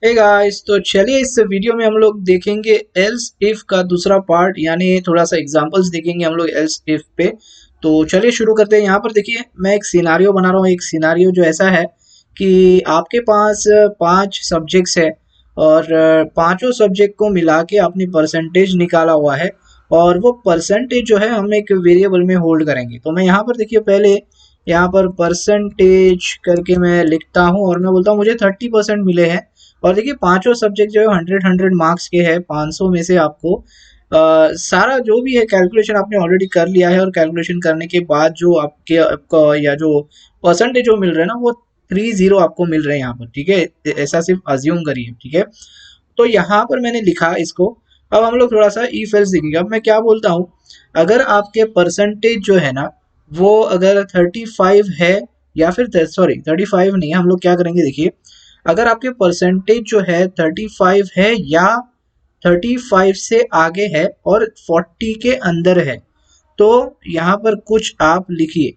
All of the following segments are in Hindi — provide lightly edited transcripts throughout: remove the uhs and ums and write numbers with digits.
हे गाइस, तो चलिए इस वीडियो में हम लोग देखेंगे एल्स इफ का दूसरा पार्ट, यानी थोड़ा सा एग्जांपल्स देखेंगे हम लोग एल्स इफ पे। तो चलिए शुरू करते हैं। यहाँ पर देखिए मैं एक सिनारियो बना रहा हूँ। एक सिनारियो जो ऐसा है कि आपके पास 5 सब्जेक्ट्स है और पांचों सब्जेक्ट को मिला के आपने परसेंटेज निकाला हुआ है और वो परसेंटेज जो है हम एक वेरिएबल में होल्ड करेंगे। तो मैं यहाँ पर देखिए पहले यहाँ पर परसेंटेज करके मैं लिखता हूँ और मैं बोलता हूँ मुझे 30% मिले हैं। और देखिए पांचों सब्जेक्ट जो है 100 मार्क्स के हैं। 500 में से आपको सारा जो भी है कैलकुलेशन आपने ऑलरेडी कर लिया है और कैलकुलेशन करने के बाद जो आपका या जो परसेंटेज जो मिल रहा है ना वो 30 आपको मिल रहे हैं यहाँ पर। ठीक है, ऐसा सिर्फ अज्यूम करिए। ठीक है, तो यहाँ पर मैंने लिखा इसको। अब हम लोग थोड़ा सा इफ एल्स देखेंगे। अब मैं क्या बोलता हूँ, अगर आपके परसेंटेज जो है ना वो अगर 35 है या फिर सॉरी 35 नहीं है, हम लोग क्या करेंगे देखिए, अगर आपके परसेंटेज जो है 35 है या 35 से आगे है और 40 के अंदर है तो यहाँ पर कुछ आप लिखिए।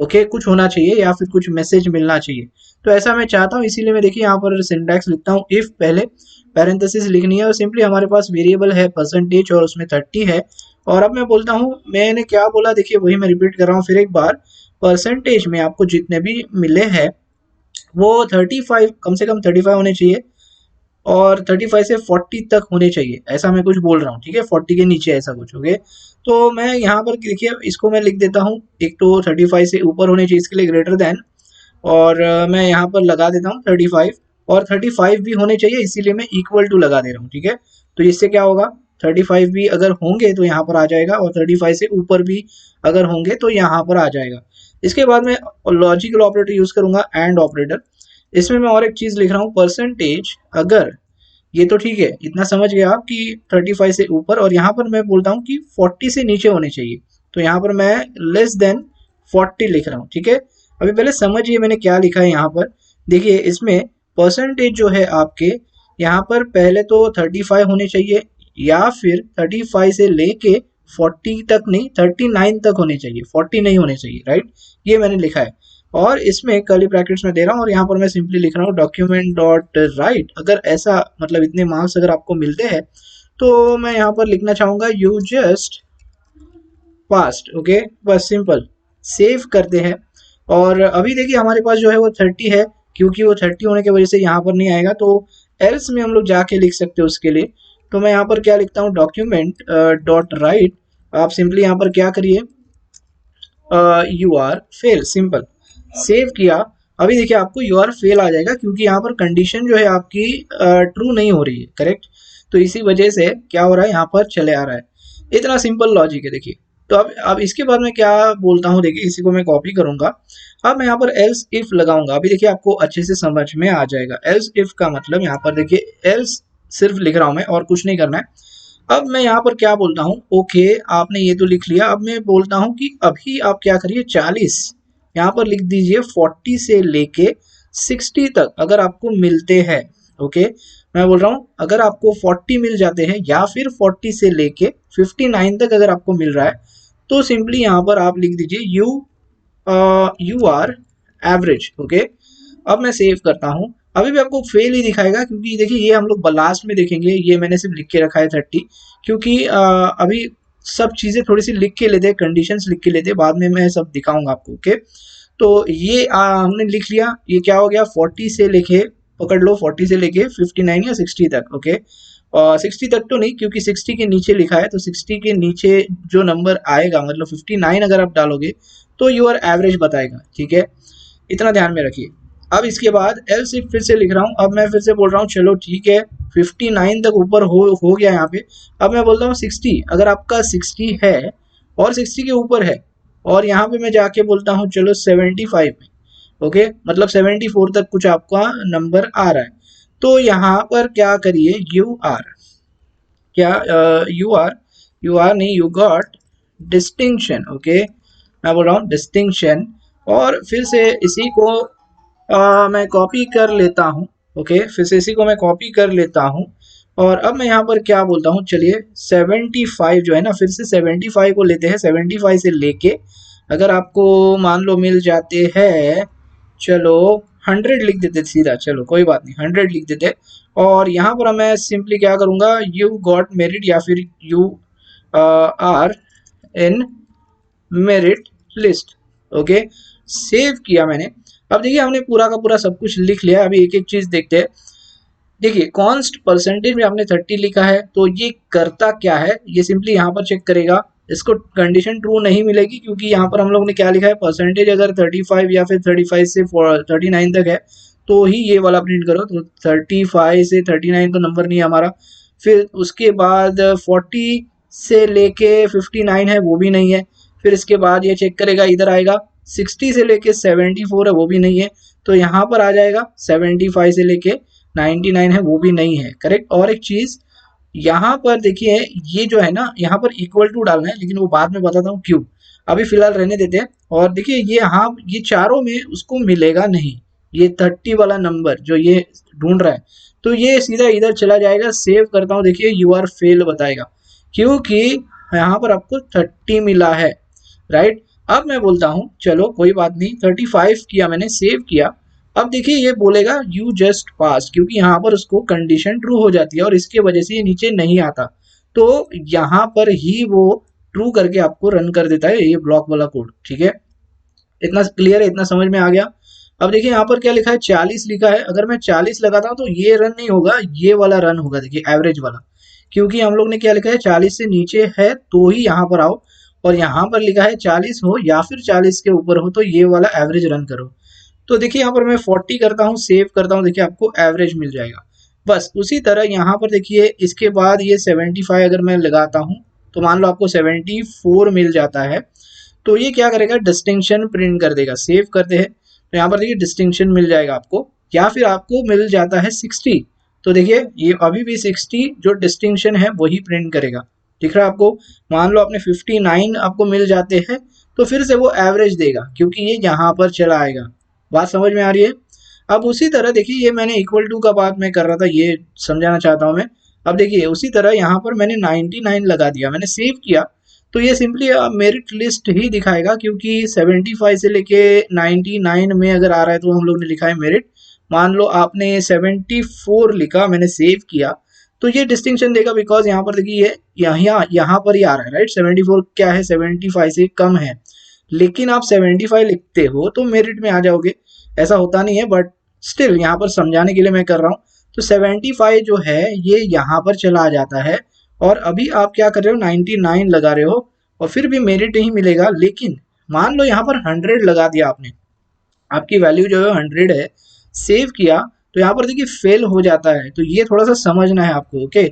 ओके, कुछ होना चाहिए या फिर कुछ मैसेज मिलना चाहिए। तो ऐसा मैं चाहता हूँ, इसीलिए मैं देखिए यहाँ पर सिंटैक्स लिखता हूँ। इफ पहले पैरेंथेसिस लिखनी है और सिंपली हमारे पास वेरिएबल है परसेंटेज और उसमें 30 है। और अब मैं बोलता हूँ, मैंने क्या बोला देखिए वही मैं रिपीट कर रहा हूँ फिर एक बार। परसेंटेज में आपको जितने भी मिले हैं वो 35, कम से कम 35 होने चाहिए और 35 से 40 तक होने चाहिए, ऐसा मैं कुछ बोल रहा हूँ। ठीक है, 40 के नीचे ऐसा कुछ। ओके, तो मैं यहाँ पर देखिए इसको मैं लिख देता हूँ। एक तो 35 से ऊपर होने चाहिए, इसके लिए ग्रेटर देन। और मैं यहाँ पर लगा देता हूँ 35 और 35 भी होने चाहिए, इसीलिए मैं इक्वल टू लगा दे रहा हूँ। ठीक है, तो इससे क्या होगा, 35 भी अगर होंगे तो यहाँ पर आ जाएगा और 35 से ऊपर भी अगर होंगे तो यहाँ पर आ जाएगा। इसके बाद मैं लॉजिकल ऑपरेटर यूज करूंगा, एंड ऑपरेटर। इसमें मैं और एक चीज लिख रहा हूँ, परसेंटेज अगर, ये तो ठीक है, इतना समझ गया आप कि 35 से ऊपर, और यहाँ पर मैं बोलता हूँ कि 40 से नीचे होने चाहिए। तो यहाँ पर मैं लेस देन 40 लिख रहा हूँ। ठीक है, अभी पहले समझिए मैंने क्या लिखा है यहाँ पर। देखिए इसमें परसेंटेज जो है आपके यहाँ पर पहले तो 35 होने चाहिए या फिर 35 से लेके 40 तक नहीं, 39 तक होने चाहिए, 40 नहीं होने चाहिए। राइट, ये मैंने लिखा है और इसमें कर्ली ब्रैकेट्स में दे रहा हूँ और यहाँ पर मैं सिंपली लिख रहा हूँ डॉक्यूमेंट डॉट राइट। अगर ऐसा मतलब इतने मार्क्स अगर आपको मिलते हैं तो मैं यहाँ पर लिखना चाहूंगा यू जस्ट पास्ट। ओके, बस सिंपल सेव करते हैं। और अभी देखिए हमारे पास जो है वो 30 है, क्योंकि वो 30 होने की वजह से यहाँ पर नहीं आएगा, तो एल्स में हम लोग जाके लिख सकते हैं उसके लिए। तो मैं यहाँ पर क्या लिखता हूँ, डॉक्यूमेंट डॉट राइट। आप सिंपली यहाँ पर क्या करिए, you are fail, simple save किया। अभी देखिए आपको यू आर फेल आ जाएगा क्योंकि यहाँ पर कंडीशन जो है आपकी ट्रू नहीं हो रही है, करेक्ट। तो इसी वजह से क्या हो रहा है, यहाँ पर चले आ रहा है। इतना सिंपल लॉजिक है देखिए। तो अब इसके बाद मैं क्या बोलता हूँ, देखिए इसी को मैं कॉपी करूंगा। अब मैं यहाँ पर एल्स इफ लगाऊंगा। अभी देखिए आपको अच्छे से समझ में आ जाएगा। एल्स इफ का मतलब यहाँ पर देखिए एल्स सिर्फ लिख रहा हूँ मैं और कुछ नहीं करना है। अब मैं यहाँ पर क्या बोलता हूँ, ओके आपने ये तो लिख लिया। अब मैं बोलता हूँ कि अभी आप क्या करिए, 40 यहाँ पर लिख दीजिए, 40 से लेके 60 तक अगर आपको मिलते हैं। ओके, मैं बोल रहा हूँ अगर आपको 40 मिल जाते हैं या फिर 40 से लेके 59 तक अगर आपको मिल रहा है तो सिंपली यहाँ पर आप लिख दीजिए यू आर एवरेज। ओके, अब मैं सेव करता हूँ। अभी भी आपको फेल ही दिखाएगा क्योंकि देखिए ये हम लोग लास्ट में देखेंगे, ये मैंने सिर्फ लिख के रखा है 30, क्योंकि अभी सब चीज़ें थोड़ी सी लिख के लेते हैं, कंडीशंस लिख के लेते हैं, बाद में मैं सब दिखाऊंगा आपको। ओके, तो ये हमने लिख लिया। ये क्या हो गया, 40 से लेके, पकड़ लो 40 से लेके 59 या 60 तक। ओके, और 60 तक तो नहीं क्योंकि 60 के नीचे लिखा है, तो 60 के नीचे जो नंबर आएगा मतलब 59 अगर आप डालोगे तो यूर एवरेज बताएगा। ठीक है, इतना ध्यान में रखिए। अब इसके बाद एल्स इफ फिर से लिख रहा हूँ। अब मैं फिर से बोल रहा हूँ चलो ठीक है 59 तक ऊपर हो गया यहाँ पे। अब मैं बोलता हूँ 60, अगर आपका 60 है और 60 के ऊपर है और यहाँ पे मैं जाके बोलता हूँ चलो 75 में। ओके, मतलब 74 तक कुछ आपका नंबर आ रहा है तो यहाँ पर क्या करिए, यू आर क्या, यू आर नहीं, यू गॉट डिस्टिंक्शन। ओके, मैं बोल रहा हूँ डिस्टिंक्शन। और फिर से इसी को मैं कॉपी कर लेता हूँ। ओके, फिर से इसी को मैं कॉपी कर लेता हूँ और अब मैं यहाँ पर क्या बोलता हूँ, चलिए 75 जो है ना, फिर से 75 को लेते हैं। 75 से लेके अगर आपको मान लो मिल जाते हैं, चलो 100 लिख देते सीधा, चलो कोई बात नहीं 100 लिख देते। और यहाँ पर मैं सिंपली क्या करूँगा, यू गॉट मेरिट या फिर you are in merit list. Okay, save किया मैंने। अब देखिए हमने पूरा का पूरा सब कुछ लिख लिया। अभी एक एक चीज देखते हैं। देखिए कॉन्स्ट परसेंटेज में आपने 30 लिखा है, तो ये करता क्या है, ये सिंपली यहाँ पर चेक करेगा। इसको कंडीशन ट्रू नहीं मिलेगी क्योंकि यहाँ पर हम लोग ने क्या लिखा है, परसेंटेज अगर 35 या फिर 35 से 39 तक है तो ही ये वाला प्रिंट करो। तो 35 से 39 तो नंबर नहीं है हमारा। फिर उसके बाद 40 से लेके 59 है, वो भी नहीं है। फिर इसके बाद ये चेक करेगा, इधर आएगा 60 से लेके 74 है, वो भी नहीं है। तो यहाँ पर आ जाएगा 75 से लेके 99 है, वो भी नहीं है। करेक्ट। और एक चीज यहाँ पर देखिए, ये जो है ना, यहाँ पर इक्वल टू डालना है, लेकिन वो बाद में बताता हूँ क्यों, अभी फिलहाल रहने देते हैं। और देखिए ये, हाँ ये चारों में उसको मिलेगा नहीं, ये 30 वाला नंबर जो ये ढूंढ रहा है, तो ये सीधा इधर चला जाएगा। सेव करता हूँ, देखिए यू आर फेल बताएगा क्योंकि यहाँ पर आपको 30 मिला है, राइट। अब मैं बोलता हूँ चलो कोई बात नहीं, 35 किया मैंने, सेव किया। अब देखिए ये बोलेगा यू जस्ट पास, क्योंकि यहाँ पर उसको कंडीशन ट्रू हो जाती है और इसके वजह से ये नीचे नहीं आता। तो यहाँ पर ही वो ट्रू करके आपको रन कर देता है ये ब्लॉक वाला कोड। ठीक है, इतना क्लियर है, इतना समझ में आ गया। अब देखिए यहाँ पर क्या लिखा है, 40 लिखा है। अगर मैं 40 लगाता हूँ तो ये रन नहीं होगा, ये वाला रन होगा, देखिए एवरेज वाला। क्योंकि हम लोग ने क्या लिखा है, 40 से नीचे है तो ही यहाँ पर आओ, और यहाँ पर लिखा है 40 हो या फिर 40 के ऊपर हो तो ये वाला एवरेज रन करो। तो देखिए यहाँ पर मैं 40 करता हूँ, सेव करता हूँ, देखिए आपको एवरेज मिल जाएगा। बस उसी तरह यहाँ पर देखिए, इसके बाद ये 75 अगर मैं लगाता हूँ तो मान लो आपको 74 मिल जाता है। तो ये क्या करेगा, डिस्टिंक्शन प्रिंट कर देगा। सेव करते हैं तो यहाँ पर देखिए डिस्टिंक्शन मिल जाएगा आपको, या फिर आपको मिल जाता है 60। तो देखिए ये अभी भी 60 जो डिस्टिंक्शन है वही प्रिंट करेगा, दिख रहा है आपको। मान लो आपने 59 आपको मिल जाते हैं तो फिर से वो एवरेज देगा क्योंकि ये यहाँ पर चला आएगा। बात समझ में आ रही है। अब उसी तरह देखिए, ये मैंने इक्वल टू का बात मैं कर रहा था, ये समझाना चाहता हूँ मैं। अब देखिए उसी तरह यहाँ पर मैंने 99 लगा दिया, मैंने सेव किया, तो ये सिंपली मेरिट लिस्ट ही दिखाएगा क्योंकि 75 से लेके 99 में अगर आ रहा है तो हम लोग ने लिखा है मेरिट। मान लो आपने 74 लिखा, मैंने सेव किया, तो ये डिस्टिंक्शन देगा बिकॉज यहाँ पर देखिए ये यहाँ पर ही आ रहा है, राइट। 74 क्या है, 75 से कम है, लेकिन आप 75 लिखते हो तो मेरिट में आ जाओगे। ऐसा होता नहीं है, बट स्टिल यहाँ पर समझाने के लिए मैं कर रहा हूँ। तो 75 जो है ये यहाँ पर चला आ जाता है, और अभी आप क्या कर रहे हो, 99 लगा रहे हो और फिर भी मेरिट ही मिलेगा। लेकिन मान लो यहाँ पर 100 लगा दिया आपने, आपकी वैल्यू जो है 100 है, सेव किया, तो यहाँ पर देखिए फेल हो जाता है। तो ये थोड़ा सा समझना है आपको, ओके।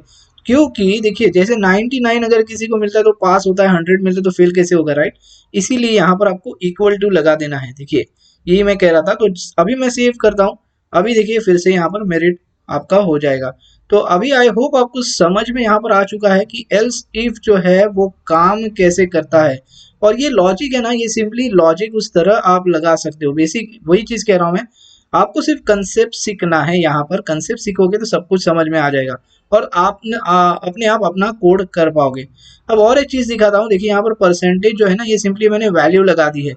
क्योंकि देखिए जैसे 99 अगर किसी को मिलता है तो पास होता है, 100 मिलता है तो फेल कैसे होगा, राइट। इसीलिए यहाँ पर आपको इक्वल टू लगा देना है। देखिए यही मैं कह रहा था। तो अभी मैं सेव करता हूँ, अभी देखिए फिर से यहाँ पर मेरिट आपका हो जाएगा। तो अभी आई होप आपको समझ में यहाँ पर आ चुका है कि एल्स इफ जो है वो काम कैसे करता है। और ये लॉजिक है ना, ये सिंपली लॉजिक उस तरह आप लगा सकते हो। बेसिक वही चीज कह रहा हूँ मैं, आपको सिर्फ कंसेप्ट सीखना है। यहाँ पर कंसेप्ट सीखोगे तो सब कुछ समझ में आ जाएगा और आप अपने आप अपना कोड कर पाओगे। अब और एक चीज दिखाता हूँ, देखिए यहाँ पर परसेंटेज जो है ना, ये सिंपली मैंने वैल्यू लगा दी है।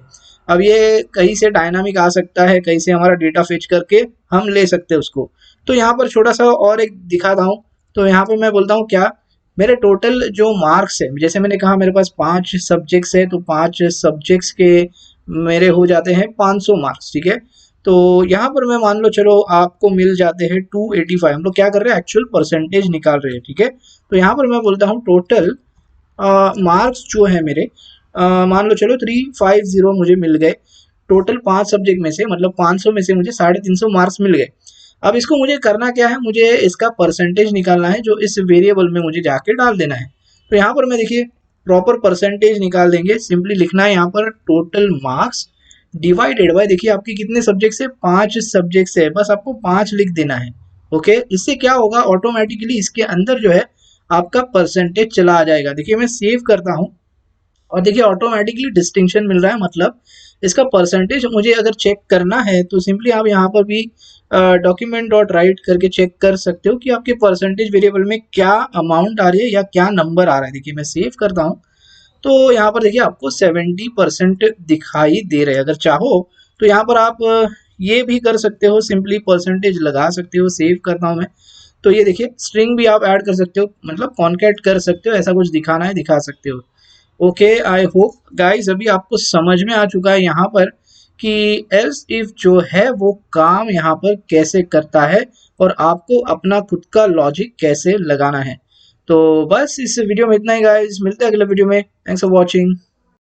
अब ये कहीं से डायनामिक आ सकता है, कहीं से हमारा डेटा फेच करके हम ले सकते हैं उसको। तो यहाँ पर छोटा सा और एक दिखाता हूँ। तो यहाँ पर मैं बोलता हूँ क्या, मेरे टोटल जो मार्क्स है, जैसे मैंने कहा मेरे पास 5 सब्जेक्ट्स है, तो 5 सब्जेक्ट्स के मेरे हो जाते हैं 500 मार्क्स, ठीक है। तो यहाँ पर मैं मान लो चलो आपको मिल जाते हैं 285। हम लोग क्या कर रहे हैं, एक्चुअल परसेंटेज निकाल रहे हैं, ठीक है। तो यहाँ पर मैं बोलता हूँ टोटल मार्क्स जो है मेरे, मान लो चलो 350 मुझे मिल गए टोटल 5 सब्जेक्ट में से, मतलब 500 में से मुझे 350 मार्क्स मिल गए। अब इसको मुझे करना क्या है, मुझे इसका परसेंटेज निकालना है जो इस वेरिएबल में मुझे जाके डाल देना है। तो यहाँ पर मैं देखिए प्रॉपर परसेंटेज निकाल देंगे। सिंपली लिखना है यहाँ पर टोटल मार्क्स डिवाइडेड बाय, देखिए आपके कितने सब्जेक्ट से, 5 सब्जेक्ट से, बस आपको 5 लिख देना है, ओके। इससे क्या होगा, ऑटोमेटिकली इसके अंदर जो है आपका परसेंटेज चला आ जाएगा। देखिए मैं सेव करता हूँ और देखिए ऑटोमेटिकली डिस्टिंक्शन मिल रहा है, मतलब इसका परसेंटेज मुझे अगर चेक करना है तो सिंपली आप यहाँ पर भी डॉक्यूमेंट डॉट राइट करके चेक कर सकते हो कि आपके परसेंटेज वेरिएबल में क्या अमाउंट आ रही है या क्या नंबर आ रहा है। देखिए मैं सेव करता हूँ तो यहाँ पर देखिए आपको 70% दिखाई दे रहे हैं। अगर चाहो तो यहाँ पर आप ये भी कर सकते हो, सिंपली परसेंटेज लगा सकते हो। सेव करता हूँ मैं, तो ये देखिए स्ट्रिंग भी आप ऐड कर सकते हो, मतलब कॉन्कैट कर सकते हो, ऐसा कुछ दिखाना है दिखा सकते हो। ओके, आई होप गाइज अभी आपको समझ में आ चुका है यहाँ पर कि एल्स इफ जो है वो काम यहाँ पर कैसे करता है और आपको अपना खुद का लॉजिक कैसे लगाना है। तो बस इस वीडियो में इतना ही गाइज, मिलते हैं अगले वीडियो में। Thanks for watching.